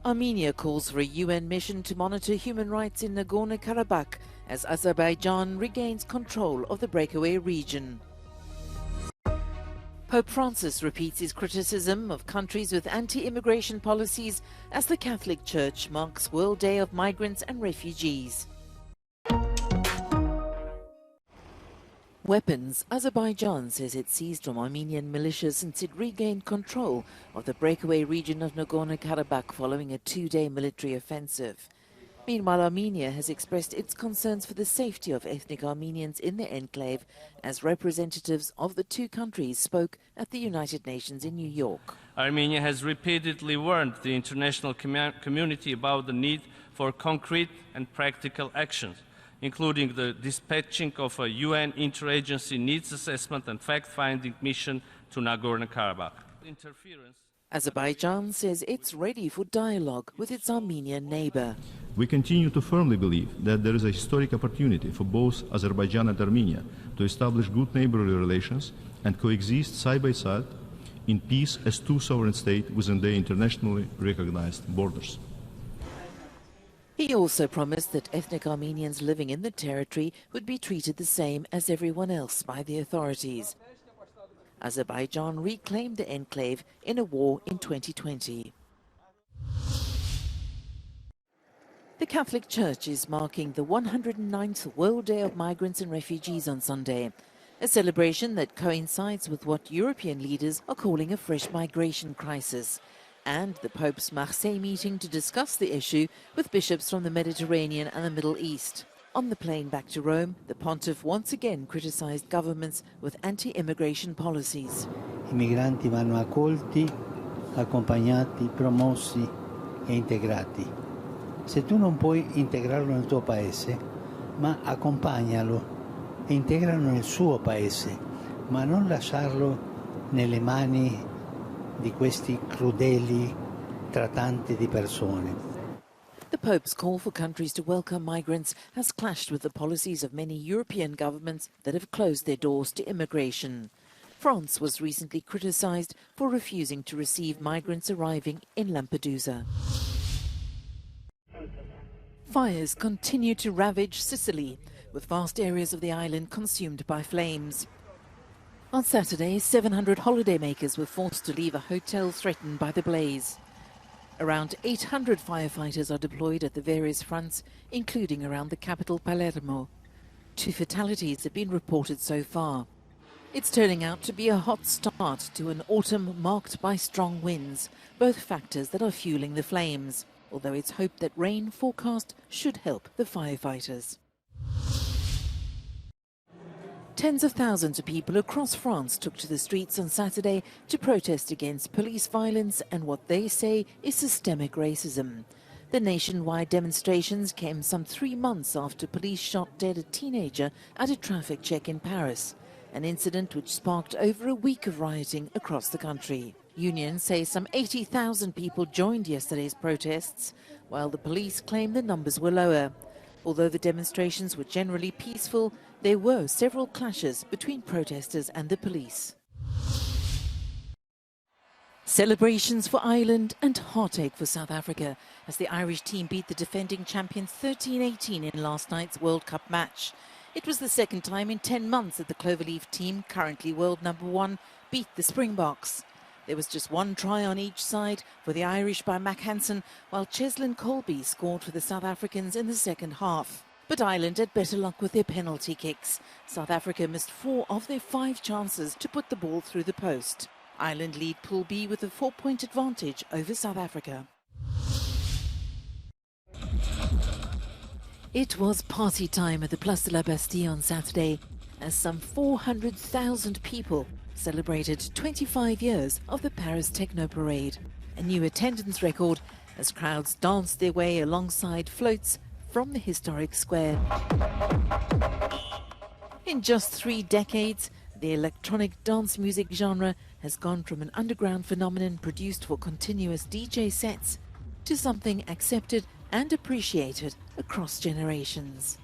Armenia calls for a UN mission to monitor human rights in Nagorno-Karabakh as Azerbaijan regains control of the breakaway region. Pope Francis repeats his criticism of countries with anti-immigration policies as the Catholic Church marks World Day of Migrants and Refugees. Weapons. Azerbaijan says it seized from Armenian militias since it regained control of the breakaway region of Nagorno-Karabakh following a two-day military offensive. Meanwhile, Armenia has expressed its concerns for the safety of ethnic Armenians in the enclave as representatives of the two countries spoke at the United Nations in New York. Armenia has repeatedly warned the international community about the need for concrete and practical actions, including the dispatching of a UN interagency needs assessment and fact-finding mission to Nagorno-Karabakh. Azerbaijan says it's ready for dialogue with its Armenian neighbor. We continue to firmly believe that there is a historic opportunity for both Azerbaijan and Armenia to establish good neighborly relations and coexist side by side in peace as two sovereign states within their internationally recognized borders. He also promised that ethnic Armenians living in the territory would be treated the same as everyone else by the authorities. Azerbaijan reclaimed the enclave in a war in 2020. The Catholic Church is marking the 109th World Day of Migrants and Refugees on Sunday, a celebration that coincides with what European leaders are calling a fresh migration crisis, and the Pope's Marseille meeting to discuss the issue with bishops from the Mediterranean and the Middle East. On the plane back to Rome, the pontiff once again criticized governments with anti-immigration policies. I migranti vanno accolti, accompagnati, promossi e integrati. Se tu non puoi integrarlo nel tuo paese, ma accompagnalo e integralo nel suo paese, ma non lasciarlo nelle mani di questi crudeli trattanti di persone. The Pope's call for countries to welcome migrants has clashed with the policies of many European governments that have closed their doors to immigration. France was recently criticized for refusing to receive migrants arriving in Lampedusa. Fires continue to ravage Sicily, with vast areas of the island consumed by flames. On Saturday, 700 holidaymakers were forced to leave a hotel threatened by the blaze. Around 800 firefighters are deployed at the various fronts, including around the capital Palermo. 2 fatalities have been reported so far. It's turning out to be a hot start to an autumn marked by strong winds, both factors that are fueling the flames, although it's hoped that rain forecast should help the firefighters. Tens of thousands of people across France took to the streets on Saturday to protest against police violence and what they say is systemic racism. The nationwide demonstrations came some 3 months after police shot dead a teenager at a traffic check in Paris, an incident which sparked over a week of rioting across the country. Unions say some 80,000 people joined yesterday's protests, while the police claim the numbers were lower. Although the demonstrations were generally peaceful, there were several clashes between protesters and the police. Celebrations for Ireland and heartache for South Africa as the Irish team beat the defending champions 13-18 in last night's World Cup match. It was the second time in 10 months that the Cloverleaf team, currently world number 1, beat the Springboks. There was just 1 try on each side for the Irish by Mac Hansen, while Cheslin Colby scored for the South Africans in the second half. But Ireland had better luck with their penalty kicks. South Africa missed 4 of their 5 chances to put the ball through the post. Ireland lead Pool B with a 4-point advantage over South Africa. It was party time at the Place de la Bastille on Saturday as some 400,000 people celebrated 25 years of the Paris Techno Parade, a new attendance record as crowds danced their way alongside floats from the historic square. In just 3 decades, the electronic dance music genre has gone from an underground phenomenon produced for continuous DJ sets to something accepted and appreciated across generations.